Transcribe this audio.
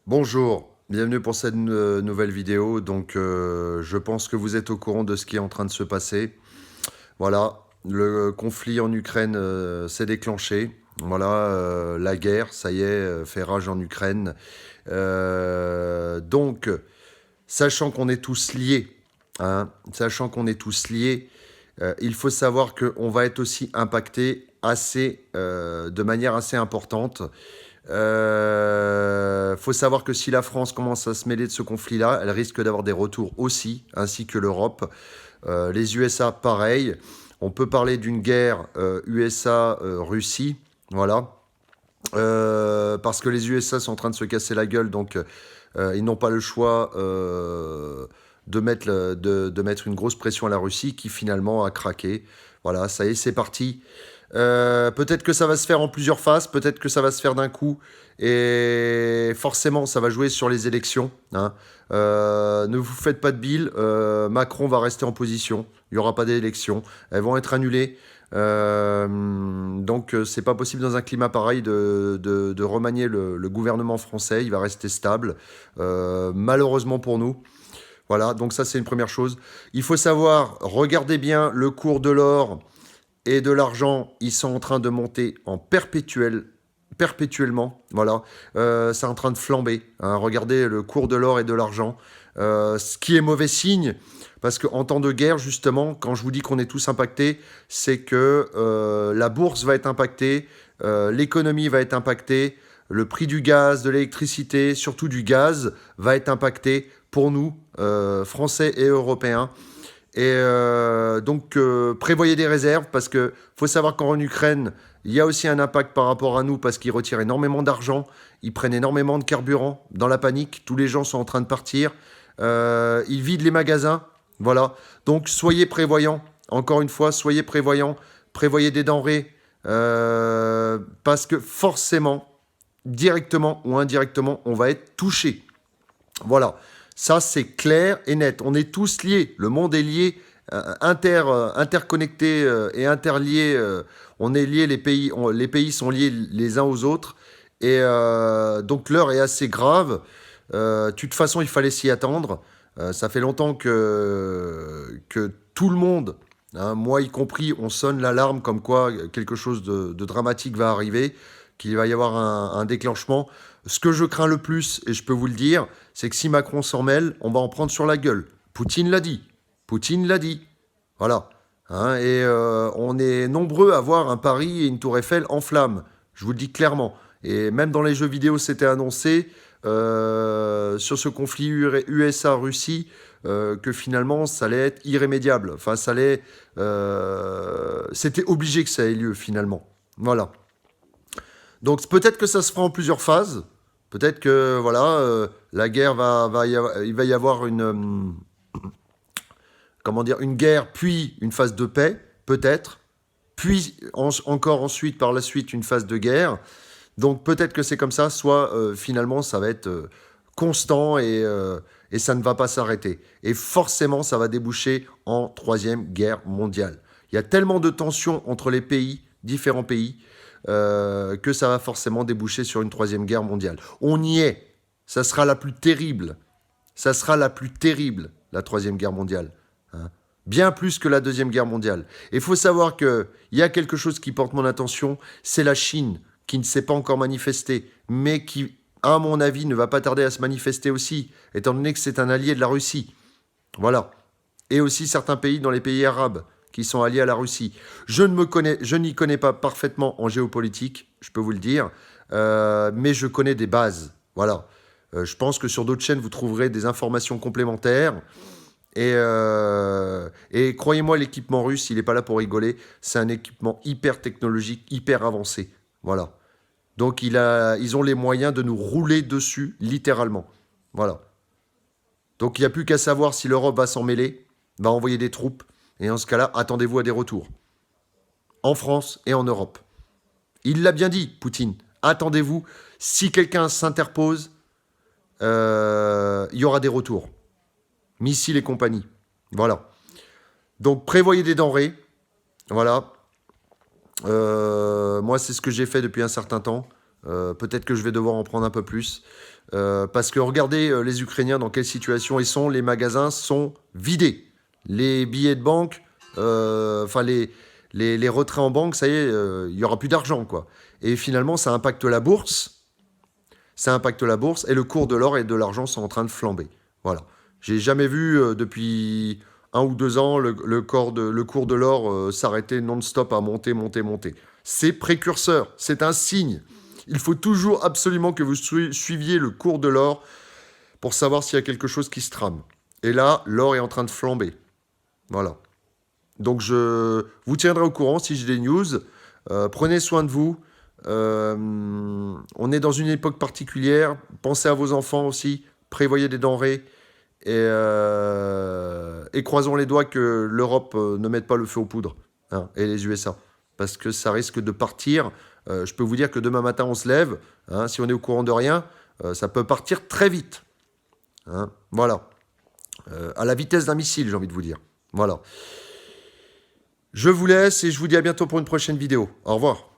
Bonjour, bienvenue pour cette nouvelle vidéo. Donc, je pense que vous êtes au courant de ce qui est en train de se passer. Voilà, le conflit en Ukraine s'est déclenché. Voilà, la guerre, ça y est, fait rage en Ukraine. Donc, sachant qu'on est tous liés, sachant qu'on est tous liés, il faut savoir qu'on va être aussi impacté de manière assez importante. Faut savoir que si la France commence à se mêler de ce conflit-là, elle risque d'avoir des retours aussi, ainsi que l'Europe. Les USA, pareil. On peut parler d'une guerre USA-Russie, voilà. Parce que les USA sont en train de se casser la gueule, donc ils n'ont pas le choix de mettre une grosse pression à la Russie, qui finalement a craqué. Voilà, ça y est, c'est parti. Peut-être que ça va se faire en plusieurs phases, peut-être que ça va se faire d'un coup, et forcément ça va jouer sur les élections, hein. Ne vous faites pas de bile, Macron va rester en position, il n'y aura pas d'élections, elles vont être annulées. Donc c'est pas possible dans un climat pareil de remanier le gouvernement français, il va rester stable, malheureusement pour nous. Voilà, donc ça c'est une première chose. Il faut savoir, regardez bien le cours de l'or et de l'argent, ils sont en train de monter en perpétuellement. Voilà, c'est en train de flamber, hein. Regardez le cours de l'or et de l'argent, ce qui est mauvais signe, parce qu'en temps de guerre, justement, quand je vous dis qu'on est tous impactés, c'est que la bourse va être impactée, l'économie va être impactée, le prix du gaz, de l'électricité, surtout du gaz, va être impacté pour nous, Français et Européens. Et donc, prévoyez des réserves, parce que faut savoir qu'en Ukraine, il y a aussi un impact par rapport à nous, parce qu'ils retirent énormément d'argent, ils prennent énormément de carburant. Dans la panique, tous les gens sont en train de partir. Ils vident les magasins. Voilà. Donc, soyez prévoyants. Encore une fois, soyez prévoyants. Prévoyez des denrées. Parce que forcément, directement ou indirectement, on va être touché. Voilà, ça c'est clair et net. On est tous liés, le monde est lié, interconnecté et interlié. On est liés, les pays sont liés les uns aux autres. Et donc l'heure est assez grave. De toute façon, il fallait s'y attendre. Ça fait longtemps que tout le monde, hein, moi y compris, on sonne l'alarme comme quoi quelque chose de dramatique va arriver, qu'il va y avoir un déclenchement. Ce que je crains le plus, et je peux vous le dire, c'est que si Macron s'en mêle, on va en prendre sur la gueule. Poutine l'a dit. Poutine l'a dit. Voilà. Hein, et on est nombreux à voir un Paris et une tour Eiffel en flammes. Je vous le dis clairement. Et même dans les jeux vidéo, c'était annoncé sur ce conflit USA-Russie que finalement, ça allait être irrémédiable. Enfin, ça allait... c'était obligé que ça ait lieu, finalement. Voilà. Donc peut-être que ça se fera en plusieurs phases. Peut-être que voilà, la guerre il va y avoir comment dire, une guerre, puis une phase de paix, peut-être, puis encore ensuite, par la suite, une phase de guerre. Donc peut-être que c'est comme ça, soit finalement ça va être constant et ça ne va pas s'arrêter. Et forcément, ça va déboucher en troisième guerre mondiale. Il y a tellement de tensions entre les pays, différents pays, que ça va forcément déboucher sur une troisième guerre mondiale. On y est. Ça sera la plus terrible. Ça sera la plus terrible, la troisième guerre mondiale. Hein. Bien plus que la deuxième guerre mondiale. Et il faut savoir qu'il y a quelque chose qui porte mon attention, c'est la Chine, qui ne s'est pas encore manifestée, mais qui, à mon avis, ne va pas tarder à se manifester aussi, étant donné que c'est un allié de la Russie. Voilà. Et aussi certains pays dans les pays arabes qui sont alliés à la Russie. Je n'y connais pas parfaitement en géopolitique, je peux vous le dire, mais je connais des bases. Voilà. Je pense que sur d'autres chaînes, vous trouverez des informations complémentaires. Et croyez-moi, l'équipement russe, il n'est pas là pour rigoler. C'est un équipement hyper technologique, hyper avancé. Voilà. Donc ils ont les moyens de nous rouler dessus, littéralement. Voilà. Donc il n'y a plus qu'à savoir si l'Europe va s'en mêler, va envoyer des troupes, et en ce cas-là, attendez-vous à des retours. En France et en Europe. Il l'a bien dit, Poutine. Attendez-vous, si quelqu'un s'interpose, il y aura des retours. Missiles et compagnie. Voilà. Donc prévoyez des denrées. Voilà. Moi, c'est ce que j'ai fait depuis un certain temps. Peut-être que je vais devoir en prendre un peu plus. Parce que regardez les Ukrainiens dans quelle situation ils sont. Les magasins sont vidés. Les billets de banque, enfin les retraits en banque, ça y est, il n'y aura plus d'argent, quoi. Et finalement, ça impacte la bourse. Ça impacte la bourse et le cours de l'or et de l'argent sont en train de flamber. Voilà. J'ai jamais vu depuis 1 ou 2 ans le cours de l'or s'arrêter non-stop à monter, monter, monter. C'est précurseur, c'est un signe. Il faut toujours absolument que vous suiviez le cours de l'or pour savoir s'il y a quelque chose qui se trame. Et là, l'or est en train de flamber. Voilà. Donc je vous tiendrai au courant si j'ai des news. Prenez soin de vous. On est dans une époque particulière. Pensez à vos enfants aussi. Prévoyez des denrées. Et croisons les doigts que l'Europe ne mette pas le feu aux poudres. Hein, et les USA. Parce que ça risque de partir. Je peux vous dire que demain matin, on se lève. Hein, si on est au courant de rien, ça peut partir très vite. Hein, voilà. À la vitesse d'un missile, j'ai envie de vous dire. Voilà. Je vous laisse et je vous dis à bientôt pour une prochaine vidéo. Au revoir.